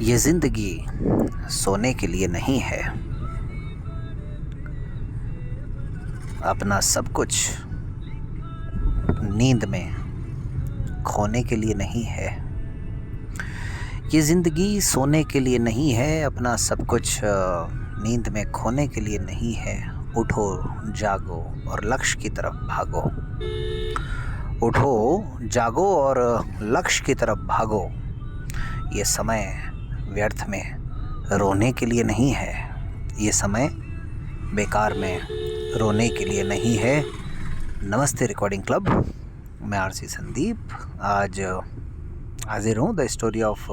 ये जिंदगी सोने के लिए नहीं है, अपना सब कुछ नींद में खोने के लिए नहीं है। ये ज़िंदगी सोने के लिए नहीं है, अपना सब कुछ नींद में खोने के लिए नहीं है। उठो, जागो और लक्ष्य की तरफ भागो। उठो, जागो और लक्ष्य की तरफ भागो। ये समय व्यर्थ में रोने के लिए नहीं है। ये समय बेकार में रोने के लिए नहीं है। नमस्ते रिकॉर्डिंग क्लब, मैं आरसी संदीप आज हाजिर हूँ the story of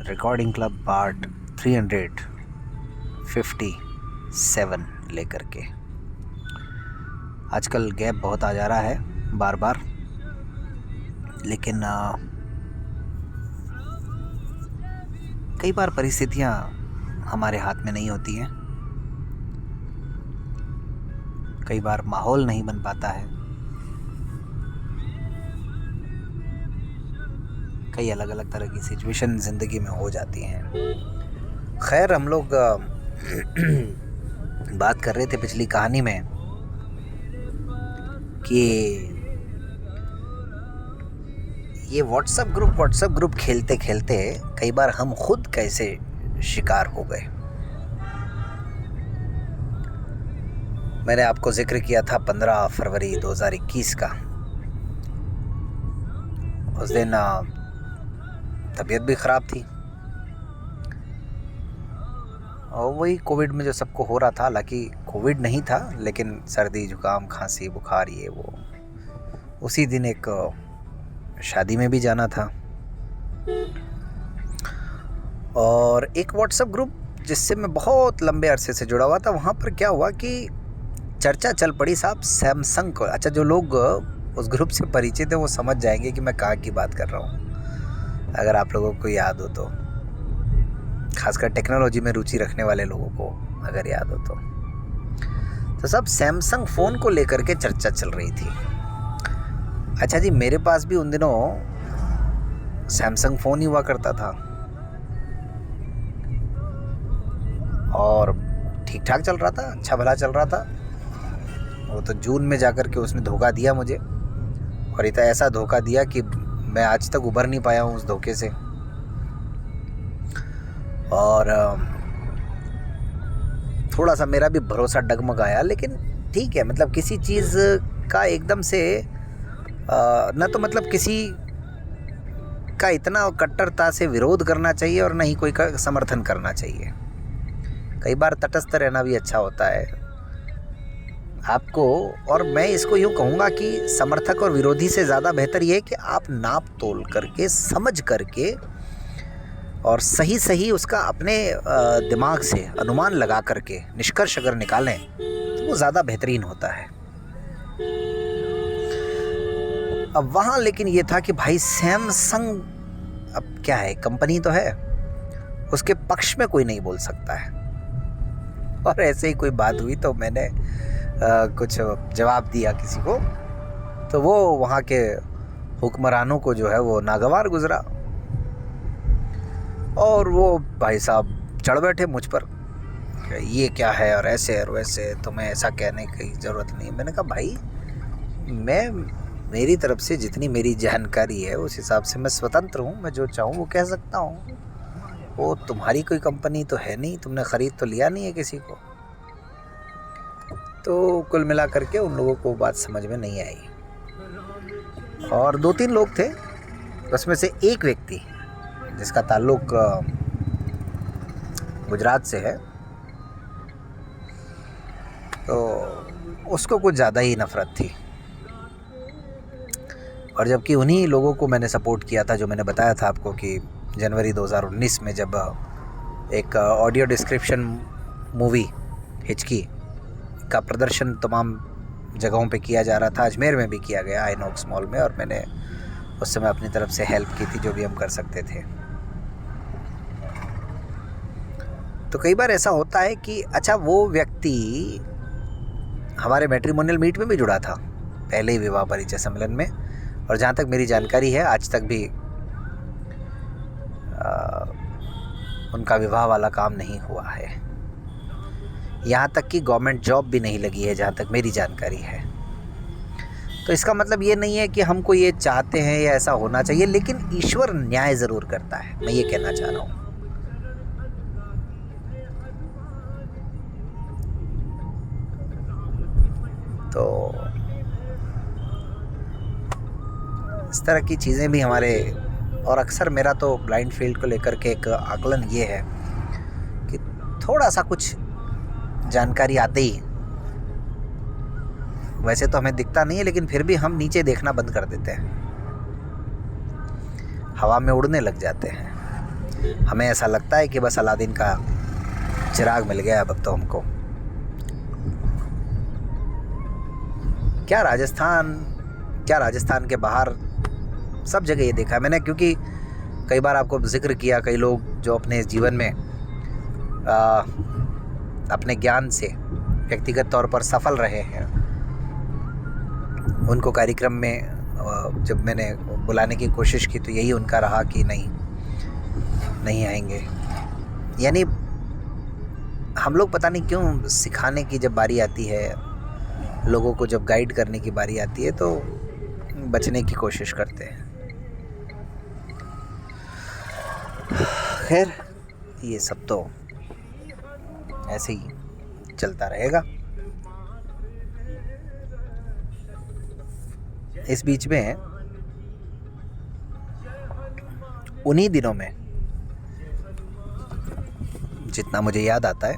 recording club part 357 लेकर के। आजकल गैप बहुत आ जा रहा है बार बार, लेकिन कई बार परिस्थितियाँ हमारे हाथ में नहीं होती हैं। कई बार माहौल नहीं बन पाता है। कई अलग अलग तरह की सिचुएशन ज़िंदगी में हो जाती हैं। खैर, हम लोग बात कर रहे थे पिछली कहानी में कि ये व्हाट्सएप ग्रुप खेलते खेलते कई बार हम खुद कैसे शिकार हो गए। मैंने आपको जिक्र किया था 15 फरवरी 2021 का। उस दिन तबीयत भी ख़राब थी और वही कोविड में जो सबको हो रहा था। हालांकि कोविड नहीं था, लेकिन सर्दी, जुकाम, खांसी, बुखार, ये वो। उसी दिन एक शादी में भी जाना था और एक व्हाट्सएप ग्रुप जिससे मैं बहुत लंबे अरसे से जुड़ा हुआ था, वहाँ पर क्या हुआ कि चर्चा चल पड़ी साहब सैमसंग को। अच्छा, जो लोग उस ग्रुप से परिचित हैं वो समझ जाएंगे कि मैं कहाँ की बात कर रहा हूँ, अगर आप लोगों को याद हो तो। खासकर टेक्नोलॉजी में रुचि रखने वाले लोगों को अगर याद हो तो सब सैमसंग फ़ोन को लेकर के चर्चा चल रही थी। अच्छा जी, मेरे पास भी उन दिनों सैमसंग फ़ोन ही हुआ करता था और ठीक ठाक चल रहा था, अच्छा भला चल रहा था। वो तो जून में जाकर के उसने धोखा दिया मुझे, और इतना ऐसा धोखा दिया कि मैं आज तक उभर नहीं पाया हूँ उस धोखे से। और थोड़ा सा मेरा भी भरोसा डगमगाया, लेकिन ठीक है, मतलब किसी चीज़ का एकदम से न तो मतलब किसी का इतना कट्टरता से विरोध करना चाहिए और न ही कोई का समर्थन करना चाहिए। कई बार तटस्थ रहना भी अच्छा होता है आपको। और मैं इसको यूँ कहूँगा कि समर्थक और विरोधी से ज़्यादा बेहतर ये है कि आप नाप तोल करके, समझ करके और सही उसका अपने दिमाग से अनुमान लगा करके निष्कर्ष अगर निकालें तो वो ज़्यादा बेहतरीन होता है। अब वहाँ लेकिन ये था कि भाई सैमसंग, अब क्या है, कंपनी तो है, उसके पक्ष में कोई नहीं बोल सकता है। और ऐसे ही कोई बात हुई तो मैंने कुछ जवाब दिया किसी को, तो वो वहाँ के हुक्मरानों को जो है वो नागवार गुजरा और वो भाई साहब चढ़ बैठे मुझ पर, ये क्या है और ऐसे और वैसे, तुम्हें ऐसा कहने की ज़रूरत नहीं। मैंने कहा भाई, मेरी तरफ से जितनी मेरी जानकारी है उस हिसाब से मैं स्वतंत्र हूँ, मैं जो चाहूँ वो कह सकता हूँ। वो तुम्हारी कोई कंपनी तो है नहीं, तुमने ख़रीद तो लिया नहीं है किसी को। तो कुल मिला करके उन लोगों को बात समझ में नहीं आई और 2-3 लोग थे, उसमें से एक व्यक्ति जिसका ताल्लुक गुजरात से है, तो उसको कुछ ज़्यादा ही नफ़रत थी। और जबकि उन्हीं लोगों को मैंने सपोर्ट किया था, जो मैंने बताया था आपको कि जनवरी 2019 में जब एक ऑडियो डिस्क्रिप्शन मूवी हिचकी का प्रदर्शन तमाम जगहों पे किया जा रहा था। अजमेर में भी किया गया, आइनॉक्स मॉल में, और मैंने उस समय अपनी तरफ से हेल्प की थी जो भी हम कर सकते थे। तो कई बार ऐसा होता है कि अच्छा, वो व्यक्ति हमारे मैट्रिमोनियल मीट में भी जुड़ा था, पहले ही विवाह परिचय सम्मेलन में, और जहाँ तक मेरी जानकारी है आज तक भी उनका विवाह वाला काम नहीं हुआ है। यहाँ तक कि गवर्नमेंट जॉब भी नहीं लगी है जहाँ तक मेरी जानकारी है। तो इसका मतलब ये नहीं है कि हमको ये चाहते हैं या ऐसा होना चाहिए, लेकिन ईश्वर न्याय ज़रूर करता है, मैं ये कहना चाह रहा हूँ। तो इस तरह की चीज़ें भी हमारे, और अक्सर मेरा तो ब्लाइंड फील्ड को लेकर के एक आकलन ये है कि थोड़ा सा कुछ जानकारी आते ही, वैसे तो हमें दिखता नहीं है लेकिन फिर भी हम नीचे देखना बंद कर देते हैं, हवा में उड़ने लग जाते हैं। हमें ऐसा लगता है कि बस अलादीन का चिराग मिल गया अब तो हमको। क्या राजस्थान के बाहर सब जगह ये देखा है मैंने, क्योंकि कई बार आपको जिक्र किया, कई लोग जो अपने जीवन में अपने ज्ञान से व्यक्तिगत तौर पर सफल रहे हैं, उनको कार्यक्रम में जब मैंने बुलाने की कोशिश की तो यही उनका रहा कि नहीं आएंगे। यानी हम लोग पता नहीं क्यों सिखाने की जब बारी आती है, लोगों को जब गाइड करने की बारी आती है तो बचने की कोशिश करते हैं। खैर ये सब तो ऐसे ही चलता रहेगा। इस बीच में उन्हीं दिनों में जितना मुझे याद आता है,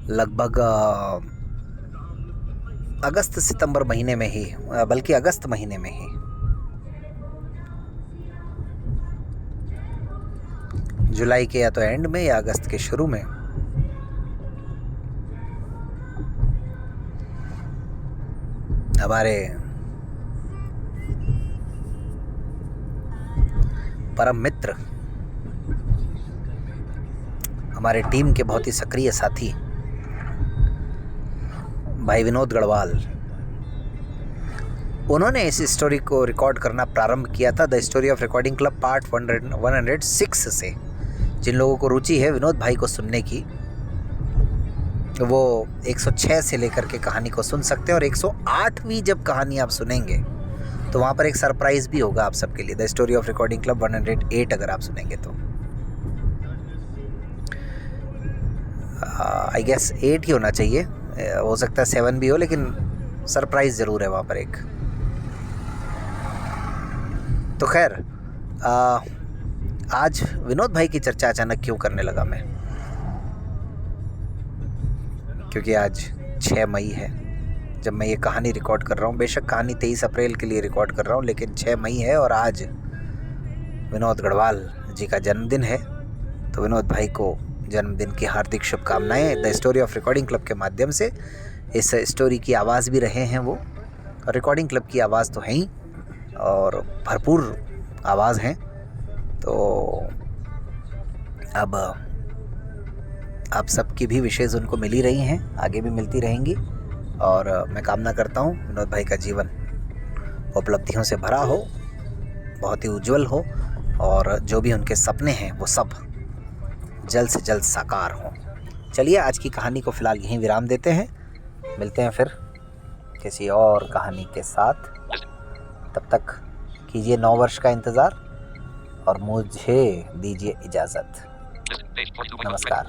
लगभग अगस्त सितंबर महीने में ही, बल्कि अगस्त महीने में ही जुलाई के या तो एंड में या अगस्त के शुरू में हमारे परम मित्र, हमारे टीम के बहुत ही सक्रिय साथी भाई विनोद गढ़वाल, उन्होंने इस स्टोरी को रिकॉर्ड करना प्रारंभ किया था the story of recording club part 106 से। जिन लोगों को रुचि है विनोद भाई को सुनने की, वो 106 से लेकर के कहानी को सुन सकते हैं, और 108वीं जब कहानी आप सुनेंगे तो वहाँ पर एक सरप्राइज भी होगा आप सबके लिए, the story of recording club 108 अगर आप सुनेंगे तो। आई गेस 8 ही होना चाहिए, हो सकता है 7 भी हो, लेकिन सरप्राइज ज़रूर है वहाँ पर एक। तो खैर आज विनोद भाई की चर्चा अचानक क्यों करने लगा मैं, क्योंकि आज 6 मई है जब मैं ये कहानी रिकॉर्ड कर रहा हूँ। बेशक कहानी 23 अप्रैल के लिए रिकॉर्ड कर रहा हूँ, लेकिन 6 मई है और आज विनोद गढ़वाल जी का जन्मदिन है। तो विनोद भाई को जन्मदिन की हार्दिक शुभकामनाएं। The story of recording club के माध्यम से इस स्टोरी की आवाज़ भी रहे हैं वो, और रिकॉर्डिंग क्लब की आवाज़ तो है ही और भरपूर आवाज़ हैं। तो अब आप सबकी भी विशेष उनको मिल ही रही हैं, आगे भी मिलती रहेंगी, और मैं कामना करता हूँ विनोद भाई का जीवन उपलब्धियों से भरा हो, बहुत ही उज्जवल हो, और जो भी उनके सपने हैं वो सब जल्द से जल्द साकार हों। चलिए आज की कहानी को फ़िलहाल यहीं विराम देते हैं, मिलते हैं फिर किसी और कहानी के साथ। तब तक कीजिए 9 वर्ष का इंतज़ार और मुझे दीजिए इजाज़त। नमस्कार।